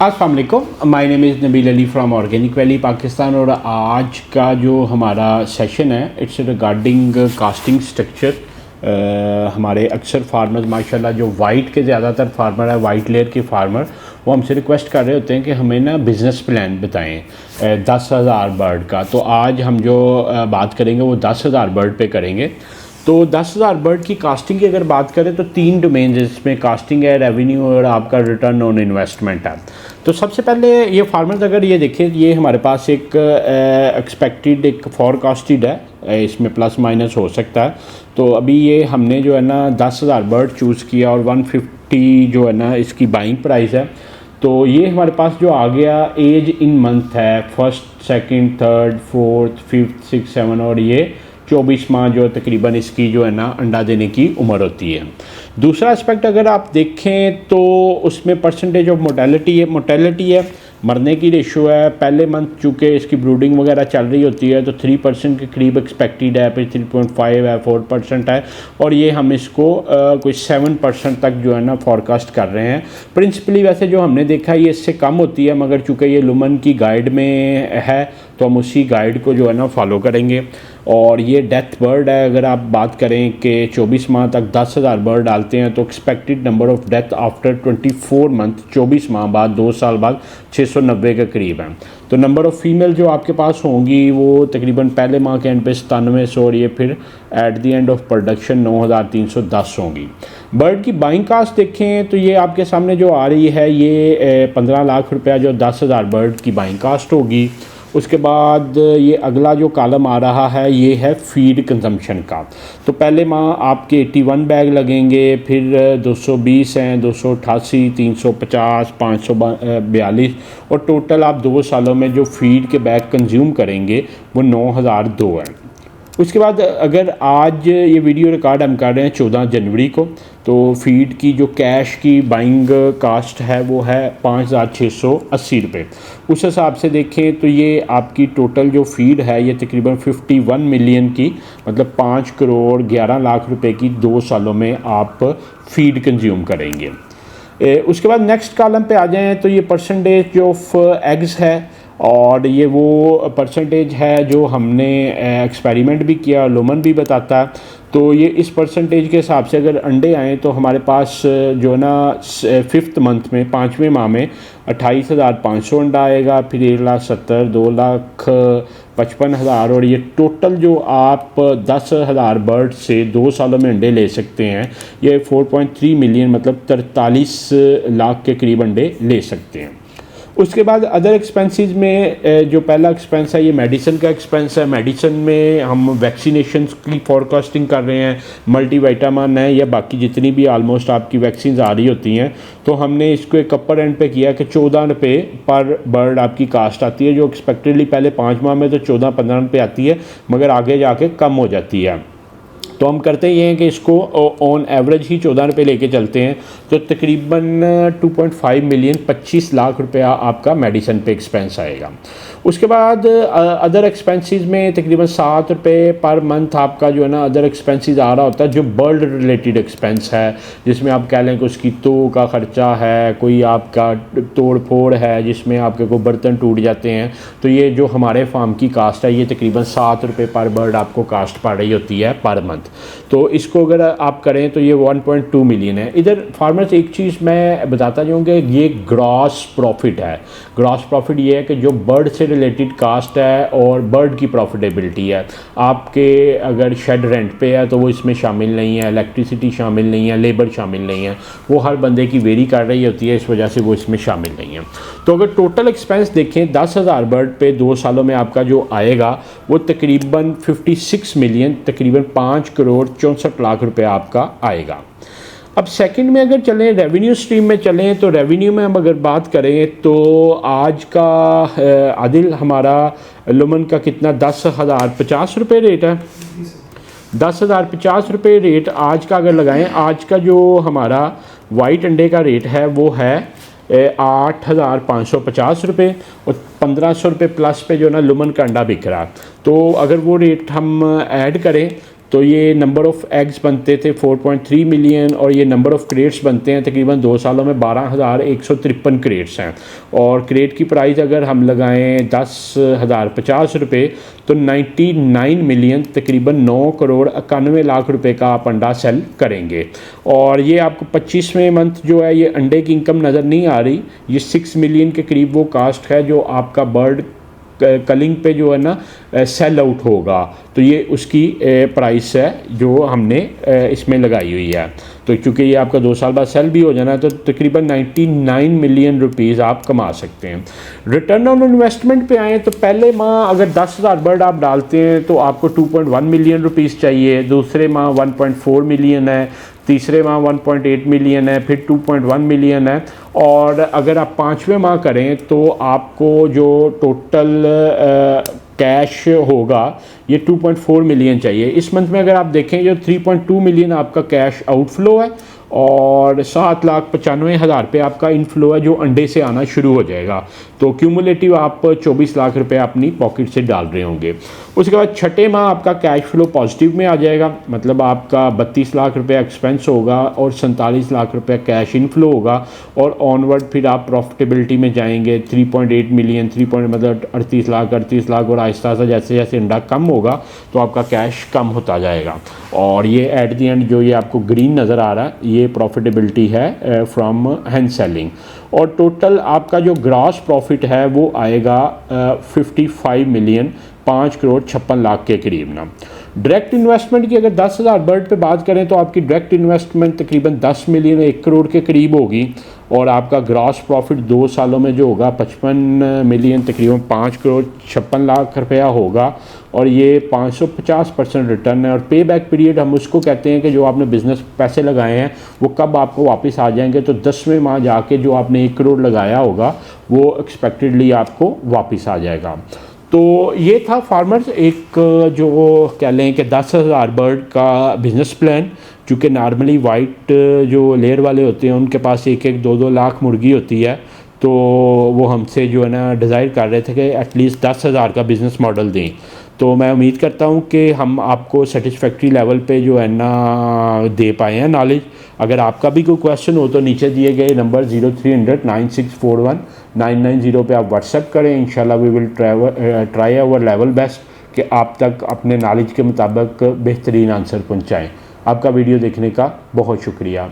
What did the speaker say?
अस्सलाम वालेकुम, my name is Nabeel Ali from organic valley Pakistan. और आज का जो हमारा सेशन है इट्स रिगार्डिंग कास्टिंग स्ट्रक्चर। हमारे अक्सर फार्मर्स माशाल्लाह जो वाइट के ज़्यादातर फार्मर है, वाइट लेयर के फार्मर, वो हमसे रिक्वेस्ट कर रहे होते हैं कि हमें ना बिज़नेस प्लान बताएं 10,000 बर्ड का। तो आज हम जो बात करेंगे वो 10,000 बर्ड पे करेंगे। तो 10,000 बर्ड की कास्टिंग की अगर बात करें तो 3 डोमेन इसमें कास्टिंग है, रेवेन्यू और आपका रिटर्न ऑन इन्वेस्टमेंट है। तो सबसे पहले ये फार्मर्स अगर ये देखें, ये हमारे पास एक एक्सपेक्टेड एक फॉरकास्टेड है, इसमें प्लस माइनस हो सकता है। तो अभी ये हमने जो है ना 10,000 बर्ड चूज़ किया और 150 जो है ना इसकी बाइंग प्राइस है। तो ये हमारे पास जो आ गया एज इन मंथ है, first, second, third, fourth, fifth, six, seven, और ये 24 माह जो तकरीबन इसकी जो है ना अंडा देने की उम्र होती है। दूसरा एस्पेक्ट अगर आप देखें तो उसमें परसेंटेज ऑफ मोर्टेलिटी है, मरने की रेशो है। पहले मंथ चूँकि इसकी ब्रूडिंग वगैरह चल रही होती है तो 3% के करीब एक्सपेक्टेड है, फिर 3.5 है, 4% है, और ये हम इसको कोई 7% तक जो है ना फॉरकास्ट कर रहे हैं। प्रिंसिपली वैसे जो हमने देखा है ये इससे कम होती है, मगर चूँकि ये लुमन की गाइड में है तो हम उसी गाइड को जो है ना फॉलो करेंगे। और ये डेथ बर्ड है, अगर आप बात करें कि 24 माह तक 10,000 बर्ड डालते हैं तो expected number of death after 24 month, 24 माह बाद, 2 साल बाद 690 के करीब है। तो नंबर ऑफ़ फीमेल जो आपके पास होंगी वो तकरीबन पहले माह के एंड पे 9700 और ये फिर at the end of production 9,310 होंगी। बर्ड की बाइंग कास्ट देखें तो ये आपके सामने जो आ रही है ये 15 लाख रुपया जो 10,000 बर्ड की बाइंग कास्ट होगी। उसके बाद ये अगला जो कॉलम आ रहा है ये है फीड कंजम्पशन का। तो पहले माह आपके 81 बैग लगेंगे, फिर 220 हैं, 288, 350, 542, और टोटल आप 2 सालों में जो फीड के बैग कंज्यूम करेंगे वो 9,002 हैं। उसके बाद अगर आज ये वीडियो रिकॉर्ड हम कर रहे हैं 14 जनवरी को, तो फीड की जो कैश की बाइंग कास्ट है वो है 5,680 रुपये। उस हिसाब से देखें तो ये आपकी टोटल जो फीड है ये तकरीबन 51 मिलियन की, मतलब 5 करोड़ 11 लाख रुपए की 2 सालों में आप फीड कंज्यूम करेंगे। उसके बाद नेक्स्ट कॉलम पे आ जाएं तो ये परसेंटेज ऑफ एग्स है, और ये वो परसेंटेज है जो हमने एक्सपेरिमेंट भी किया और लुमन भी बताता है। तो ये इस परसेंटेज के हिसाब से अगर अंडे आएँ तो हमारे पास जो ना 5th मंथ में, 5वें माह में 28,500 अंडा आएगा, फिर 1,70,000, 2,55,000, और ये टोटल जो आप 10,000 बर्ड से 2 सालों में अंडे ले सकते हैं ये 4.3 मिलियन, मतलब 43 लाख के करीब अंडे ले सकते हैं। उसके बाद अदर एक्सपेंसेस में जो पहला एक्सपेंस है ये मेडिसिन का एक्सपेंस है। मेडिसिन में हम वैक्सीनेशन की फॉरकास्टिंग कर रहे हैं, मल्टीविटामिन है या बाकी जितनी भी आलमोस्ट आपकी वैक्सीन आ रही होती हैं, तो हमने इसको एक अपर एंड पे किया कि 14 रुपये पर बर्ड आपकी कास्ट आती है, जो एक्सपेक्टेडली पहले 5 माह में तो 14-15 रुपये आती है, मगर आगे जाके कम हो जाती है। तो हम करते ये हैं कि इसको ऑन एवरेज ही 14 रुपये लेके चलते हैं, तो तकरीबन 2.5 मिलियन, 25 लाख रुपया आपका मेडिसिन पे एक्सपेंस आएगा। उसके बाद अदर एक्सपेंसेस में तकरीबन 7 रुपये पर मंथ आपका जो है ना अदर एक्सपेंसेस आ रहा होता है, जो बर्ड रिलेटेड एक्सपेंस है, जिसमें आप कह लें कि उसकी तो का ख़र्चा है, कोई आपका तोड़ फोड़ है जिसमें आपके को बर्तन टूट जाते हैं। तो ये जो हमारे फार्म की कास्ट है ये तकरीबन 7 रुपये पर बर्ड आपको कास्ट पड़ रही होती है पर मंथ। तो इसको अगर आप करें तो ये 1.2 मिलियन है। इधर फार्मर्स एक चीज़ मैं बताता जाऊँ कि ये ग्रॉस प्रॉफिट है। ग्रॉस प्रॉफिट ये है कि जो बर्ड से रिलेटेड कास्ट है और बर्ड की प्रॉफिटेबिलिटी है। आपके अगर शेड रेंट पे है तो वो इसमें शामिल नहीं है, इलेक्ट्रिसिटी शामिल नहीं है, लेबर शामिल नहीं है, वो हर बंदे की वेरी कर रही होती है, इस वजह से वो इसमें शामिल नहीं है। तो अगर टोटल एक्सपेंस देखें 10,000 बर्ड पे 2 सालों में आपका जो आएगा वो तकरीबन 56 मिलियन, तकरीबन 5 करोड़ 64 लाख रुपए आपका आएगा। अब सेकंड में अगर चलें, रेवेन्यू स्ट्रीम में चलें, तो रेवेन्यू में हम अगर बात करें तो आज का आदिल हमारा लुमन का कितना 10,050 रुपये रेट है। 10,050 रुपये रेट आज का अगर लगाएं, आज का जो हमारा वाइट अंडे का रेट है वो है 8,550 रुपये, और 1,500 रुपये प्लस पे जो ना लुमन का अंडा बिक रहा। तो अगर वो रेट हम ऐड करें तो ये नंबर ऑफ़ एग्स बनते थे 4.3 मिलियन और ये नंबर ऑफ़ क्रेट्स बनते हैं तकरीबन 2 सालों में 12,153 क्रेट्स हैं। और क्रेट की प्राइस अगर हम लगाएं 10,050 रुपये तो 99 मिलियन तकरीबन 9 करोड़ 91 लाख रुपए का आप अंडा सेल करेंगे। और ये आपको 25वें मंथ जो है ये अंडे की इनकम नज़र नहीं आ रही, ये 6 मिलियन के करीब वो कास्ट है जो आपका बर्ड कलिंग पे जो है ना सेल आउट होगा। तो ये उसकी प्राइस है जो हमने इसमें लगाई हुई है। तो चूँकि ये आपका 2 साल बाद सेल भी हो जाना है तो तकरीबन 99 मिलियन रुपीज़ आप कमा सकते हैं। रिटर्न ऑन इन्वेस्टमेंट पे आएँ तो पहले माह अगर 10,000 बर्ड आप डालते हैं तो आपको 2.1 मिलियन रुपीज़ चाहिए, दूसरे माह 1.4 मिलियन है, तीसरे माह 1.8 मिलियन है, फिर 2.1 मिलियन है। और अगर आप 5वें माह करें तो आपको जो टोटल कैश होगा ये 2.4 मिलियन चाहिए। इस मंथ में अगर आप देखें जो 3.2 मिलियन आपका कैश आउटफ्लो है और 7,95,000 रुपये आपका इनफ्लो है जो अंडे से आना शुरू हो जाएगा। तो क्यूमुलेटिव आप 24 लाख रुपए अपनी पॉकेट से डाल रहे होंगे। उसके बाद छठे माह आपका कैश फ्लो पॉजिटिव में आ जाएगा, मतलब आपका 32 लाख रुपए एक्सपेंस होगा और 47 लाख रुपए कैश इनफ्लो होगा। और ऑनवर्ड फिर आप प्रॉफिटेबिलिटी में जाएंगे 3.8 मिलियन मतलब 38 लाख और आहिस्ता आहिस्ता जैसे जैसे अंडा कम होगा तो आपका कैश कम होता जाएगा। और ये एट द एंड जो ये आपको ग्रीन नज़र आ रहा है ये प्रॉफिटेबिलिटी है फ्रॉम हैंड सेलिंग। और टोटल आपका जो ग्रॉस प्रॉफिट है वो आएगा 55 मिलियन 5 करोड़ 56 लाख के करीब ना। डायरेक्ट इन्वेस्टमेंट की अगर 10,000 बर्ड पे बात करें तो आपकी डायरेक्ट इन्वेस्टमेंट तकरीबन 10 मिलियन 1 करोड़ के करीब होगी। और आपका ग्रॉस प्रॉफिट 2 सालों में जो होगा 55 मिलियन तकरीबन 5 करोड़ 56 लाख रुपया होगा। और ये 550% रिटर्न है। और पे बैक पीरियड हम उसको कहते हैं कि जो आपने बिज़नेस पैसे लगाए हैं वो कब आपको वापस आ जाएंगे। तो 10वें माह जाके जो आपने 1 करोड़ लगाया होगा वो एक्सपेक्टेडली आपको वापस आ जाएगा। तो ये था फार्मर्स एक जो कह लें कि 10,000 बर्ड का बिज़नेस प्लान। चूँकि नॉर्मली वाइट जो लेयर वाले होते हैं उनके पास 1-1 2-2 लाख मुर्गी होती है, तो वो हमसे जो है ना डिज़ायर कर रहे थे कि एटलीस्ट 10,000 का बिज़नेस मॉडल दें। तो मैं उम्मीद करता हूँ कि हम आपको सेटिस्फैक्ट्री लेवल पे जो है ना दे पाए हैं नॉलेज। अगर आपका भी कोई क्वेश्चन हो तो नीचे दिए गए नंबर 0300 9641 990 पे आप व्हाट्सएप करें। इंशाल्लाह we will try our level best कि आप तक अपने नॉलेज के मुताबिक बेहतरीन आंसर पहुँचाएँ। आपका वीडियो देखने का बहुत शुक्रिया।